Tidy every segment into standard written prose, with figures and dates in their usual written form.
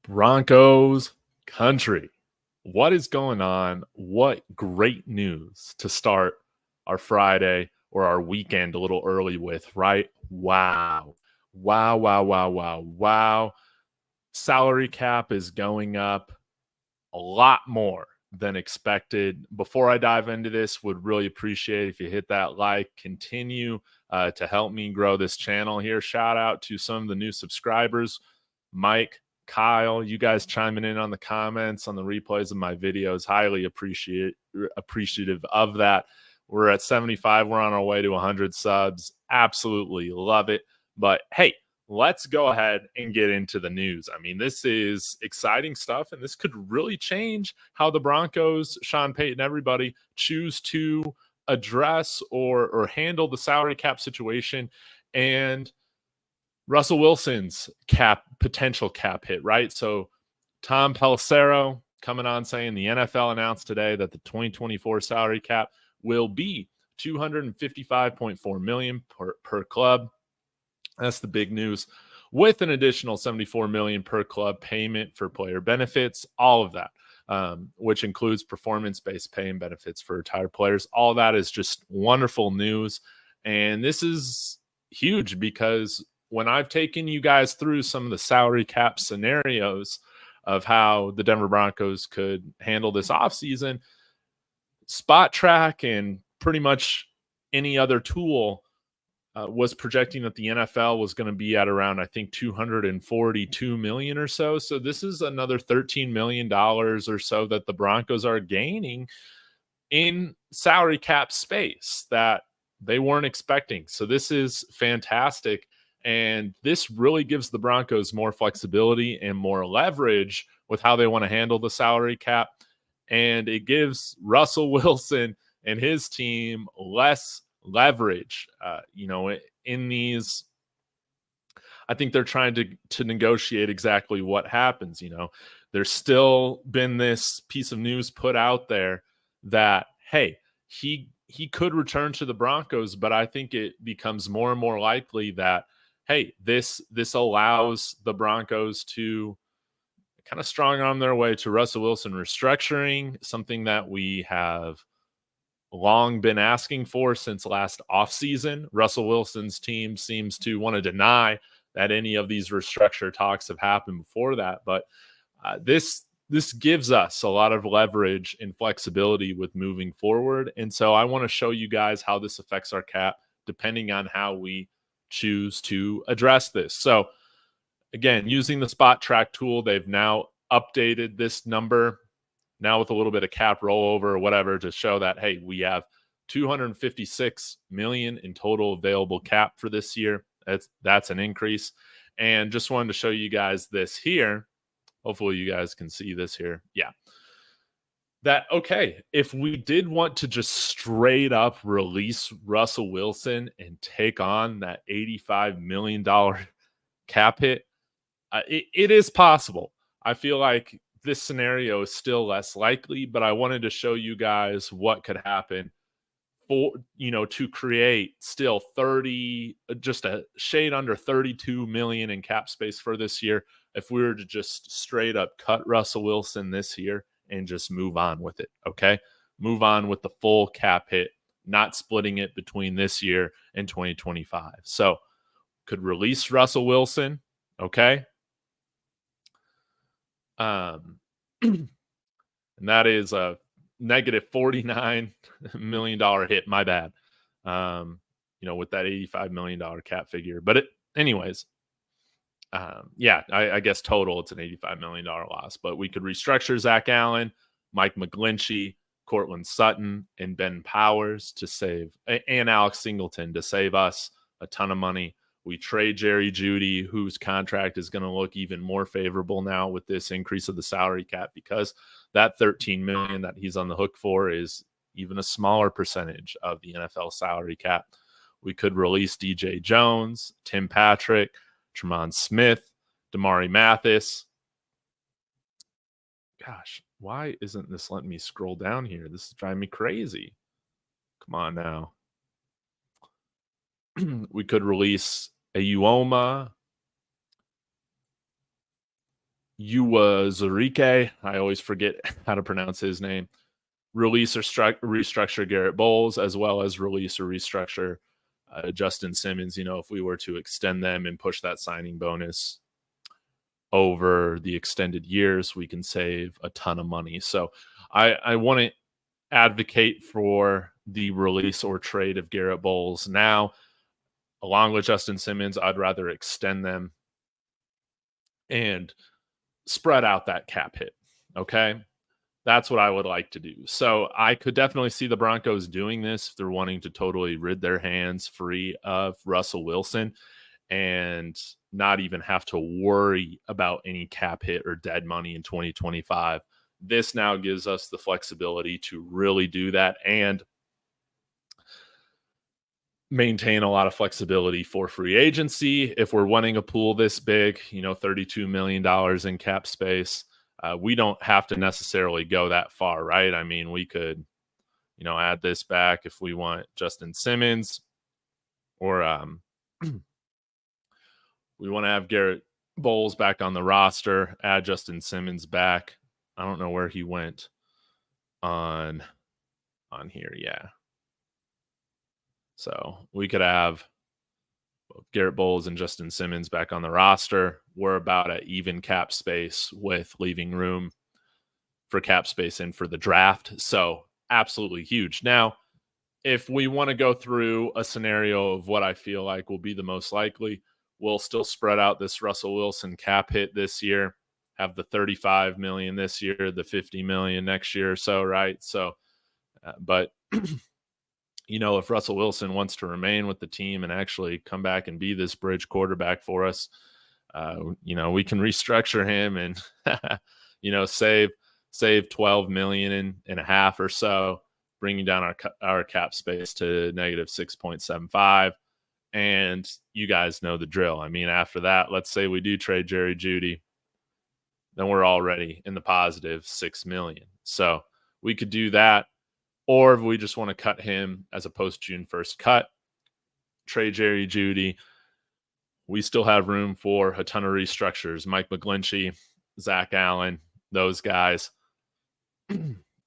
Broncos country. What is going on? What great news to start our Friday or our weekend a little early with, right? Wow. Wow, wow, wow, wow, wow. Salary cap is going up a lot more than expected. Before I dive into this, would really appreciate if you hit that like, continue to help me grow this channel here. Shout out to some of the new subscribers, Mike, Kyle, you guys chiming in on the comments on the replays of my videos. Highly appreciative of that. We're at 75. We're on our way to 100 subs. Absolutely love it. But hey, let's go ahead and get into the news. I mean, this is exciting stuff, and this could really change how the Broncos, Sean Payton, everybody choose to address or handle the salary cap situation and Russell Wilson's potential cap hit, right? So Tom Pelissero coming on saying the NFL announced today that the 2024 salary cap will be $255.4 million per club. That's the big news, with an additional $74 million per club payment for player benefits, all of that, which includes performance-based pay and benefits for retired players. All of that is just wonderful news. And this is huge because when I've taken you guys through some of the salary cap scenarios of how the Denver Broncos could handle this offseason, Spot Track and pretty much any other tool was projecting that the NFL was going to be at around, I think, $242 million or so. So this is another $13 million or so that the Broncos are gaining in salary cap space that they weren't expecting. So this is fantastic. And this really gives the Broncos more flexibility and more leverage with how they want to handle the salary cap. And it gives Russell Wilson and his team less leverage, in these. I think they're trying to negotiate exactly what happens. There's still been this piece of news put out there that, hey, he could return to the Broncos, but I think it becomes more and more likely that, hey, this allows the Broncos to kind of strong arm their way to Russell Wilson restructuring, something that we have long been asking for since last offseason. Russell Wilson's team seems to want to deny that any of these restructure talks have happened before that. But this gives us a lot of leverage and flexibility with moving forward. And so I want to show you guys how this affects our cap depending on how we choose to address this. So again, using the Spot Track tool, they've now updated this number now with a little bit of cap rollover or whatever to show that, hey, we have $256 million in total available cap for this year. That's an increase. And just wanted to show you guys this here. Hopefully you guys can see this here. Yeah. That, okay, if we did want to just straight up release Russell Wilson and take on that $85 million cap hit, it is possible. I feel like this scenario is still less likely, but I wanted to show you guys what could happen for, to create still just a shade under 32 million in cap space for this year. If we were to just straight up cut Russell Wilson this year and just move on with it. Okay. Move on with the full cap hit, not splitting it between this year and 2025. So could release Russell Wilson. Okay. And that is a negative $49 million hit. My bad. With that $85 million cap figure. But anyways, I guess total it's an $85 million loss. But we could restructure Zach Allen, Mike McGlinchey, Cortland Sutton, and Ben Powers and Alex Singleton to save us a ton of money. We trade Jerry Jeudy, whose contract is going to look even more favorable now with this increase of the salary cap, because that $13 million that he's on the hook for is even a smaller percentage of the NFL salary cap. We could release DJ Jones, Tim Patrick, Tremont Smith, Damari Mathis. Gosh, why isn't this letting me scroll down here? This is driving me crazy. Come on now. We could release a Uoma, Uwazurike, I always forget how to pronounce his name, release or restructure Garrett Bowles, as well as release or restructure Justin Simmons. If we were to extend them and push that signing bonus over the extended years, we can save a ton of money. So I want to advocate for the release or trade of Garrett Bowles now. Along with Justin Simmons, I'd rather extend them and spread out that cap hit. Okay. That's what I would like to do. So I could definitely see the Broncos doing this if they're wanting to totally rid their hands free of Russell Wilson and not even have to worry about any cap hit or dead money in 2025. This now gives us the flexibility to really do that and maintain a lot of flexibility for free agency. If we're wanting a pool this big, $32 million in cap space, we don't have to necessarily go that far, right? I mean, we could, add this back if we want Justin Simmons, or we want to have Garrett Bowles back on the roster, add Justin Simmons back. I don't know where he went on here. Yeah. So we could have both Garrett Bowles and Justin Simmons back on the roster. We're about at even cap space with leaving room for cap space in for the draft. So absolutely huge. Now, if we want to go through a scenario of what I feel like will be the most likely, we'll still spread out this Russell Wilson cap hit this year, have the $35 million this year, the $50 million next year or so, right? So, but if Russell Wilson wants to remain with the team and actually come back and be this bridge quarterback for us, we can restructure him and, save 12 million and a half or so, bringing down our cap space to negative 6.75. And you guys know the drill. I mean, after that, let's say we do trade Jerry Jeudy, then we're already in the positive 6 million. So we could do that. Or if we just want to cut him as a post-June 1st cut, trade Jerry Jeudy, we still have room for a ton of restructures. Mike McGlinchey, Zach Allen, those guys.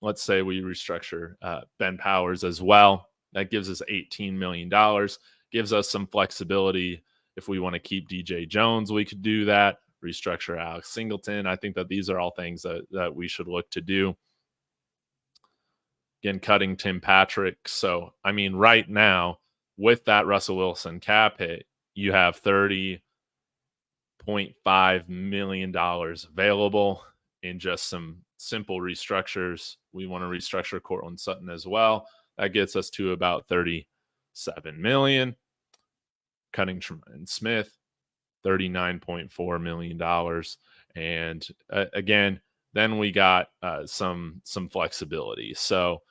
Let's say we restructure Ben Powers as well. That gives us $18 million, gives us some flexibility. If we want to keep DJ Jones, we could do that. Restructure Alex Singleton. I think that these are all things that we should look to do. Again, cutting Tim Patrick. So, I mean, right now, with that Russell Wilson cap hit, you have $30.5 million available in just some simple restructures. We want to restructure Cortland Sutton as well. That gets us to about $37 million. Cutting Tremaine Smith, $39.4 million. And again, then we got some flexibility. So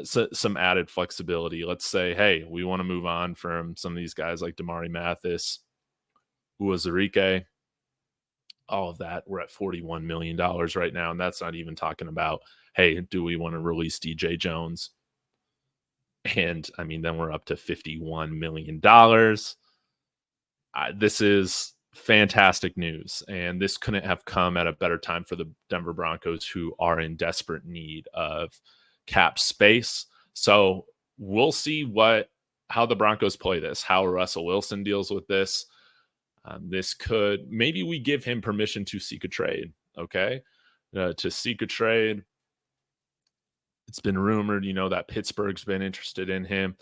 some added flexibility. Let's say, hey, we want to move on from some of these guys like Damari Mathis, Uwazurike, all of that. We're at $41 million right now. And that's not even talking about, hey, do we want to release DJ Jones? And I mean, then we're up to $51 million. This is fantastic news. And this couldn't have come at a better time for the Denver Broncos, who are in desperate need of cap space. So we'll see how the Broncos play this, how Russell Wilson deals with this. This could, maybe we give him permission to seek a trade. Okay. To seek a trade. It's been rumored, that Pittsburgh's been interested in him.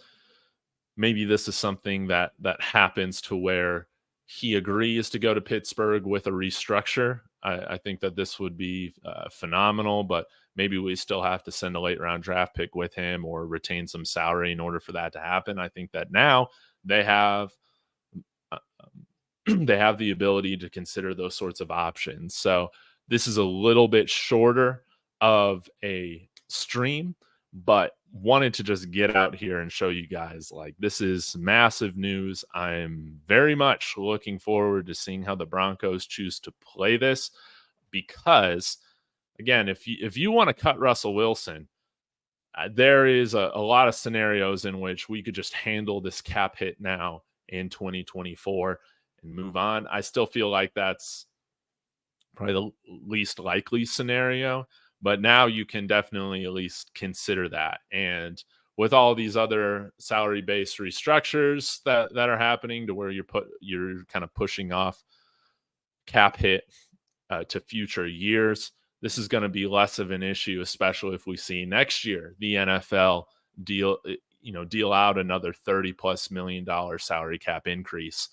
Maybe this is something that happens to where he agrees to go to Pittsburgh with a restructure. I think that this would be phenomenal, but maybe we still have to send a late round draft pick with him or retain some salary in order for that to happen. I think that now they have the ability to consider those sorts of options. So this is a little bit shorter of a stream, but wanted to just get out here and show you guys, like, this is massive news. I'm very much looking forward to seeing how the Broncos choose to play this, because again, if you want to cut Russell Wilson, there is a lot of scenarios in which we could just handle this cap hit now in 2024 and move on. I still feel like that's probably the least likely scenario, but now you can definitely at least consider that. And with all these other salary based restructures that are happening to where you're kind of pushing off cap hit to future years, this is going to be less of an issue, especially if we see next year the NFL deal out another $30+ million salary cap increase.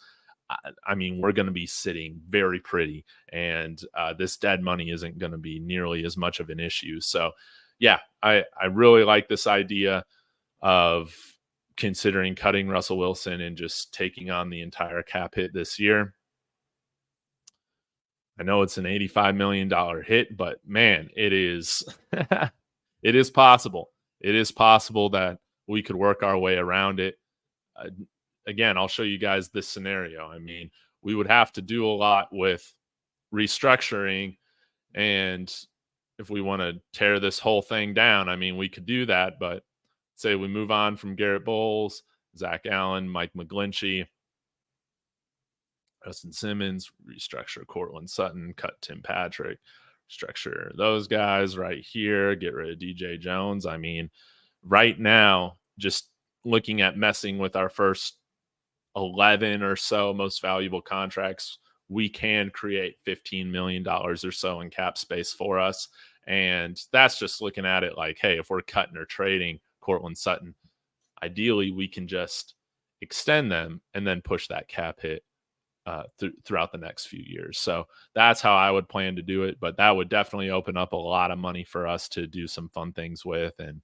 I mean, we're going to be sitting very pretty, and this dead money isn't going to be nearly as much of an issue. So, yeah, I really like this idea of considering cutting Russell Wilson and just taking on the entire cap hit this year. I know it's an $85 million hit, but man, it is it is possible. It is possible that we could work our way around it. Uh, Again, I'll show you guys this scenario. I mean, we would have to do a lot with restructuring, and if we want to tear this whole thing down, I mean, we could do that, but say we move on from Garrett Bowles, Zach Allen, Mike McGlinchey, Justin Simmons, restructure Cortland Sutton, cut Tim Patrick, structure those guys right here, get rid of DJ Jones. I mean, right now, just looking at messing with our first 11 or so most valuable contracts, we can create $15 million or so in cap space for us. And that's just looking at it like, hey, if we're cutting or trading Cortland Sutton, ideally we can just extend them and then push that cap hit throughout the next few years. So that's how I would plan to do it. But that would definitely open up a lot of money for us to do some fun things with. And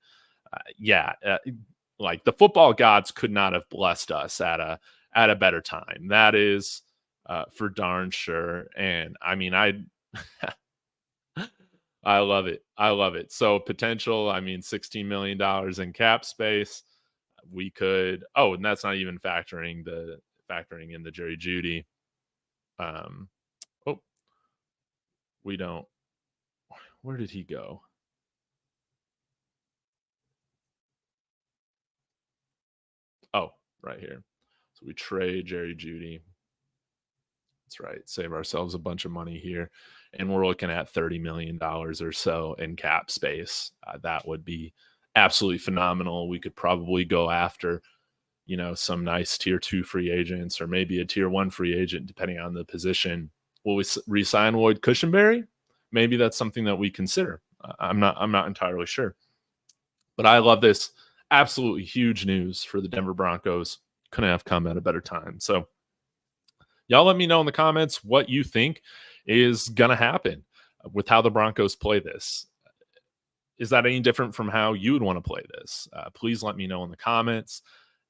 like the football gods could not have blessed us at a better time. That is for darn sure. And I mean, I love it. I love it. So potential, I mean, $16 million in cap space. We could, and that's not even factoring in the Jerry Jeudy. We don't. Where did he go? Oh, right here. So we trade Jerry Jeudy. That's right. Save ourselves a bunch of money here. And we're looking at $30 million or so in cap space. That would be absolutely phenomenal. We could probably go after, some nice tier 2 free agents or maybe a tier 1 free agent, depending on the position. Will we re-sign Lloyd Cushenberry? Maybe that's something that we consider. I'm not entirely sure. But I love this. Absolutely huge news for the Denver Broncos. Couldn't have come at a better time. So y'all let me know in the comments what you think is going to happen with how the Broncos play this. Is that any different from how you would want to play this? Please let me know in the comments.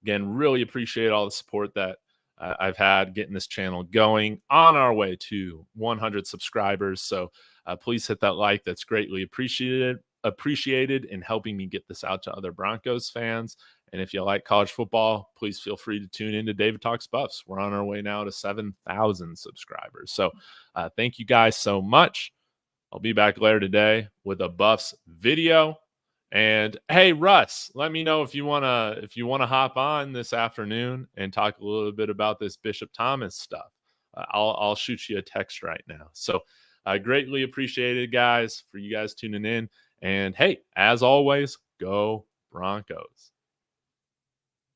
Again, really appreciate all the support that I've had getting this channel going, on our way to 100 subscribers. So please hit that like. That's greatly appreciated in helping me get this out to other Broncos fans. And if you like college football, please feel free to tune into David Talks Buffs. We're on our way now to 7,000 subscribers. So thank you guys so much. I'll be back later today with a Buffs video. And hey, Russ, let me know if you wanna hop on this afternoon and talk a little bit about this Bishop Thomas stuff. I'll shoot you a text right now. So I greatly appreciate it, guys, for you guys tuning in. And hey, as always, go Broncos.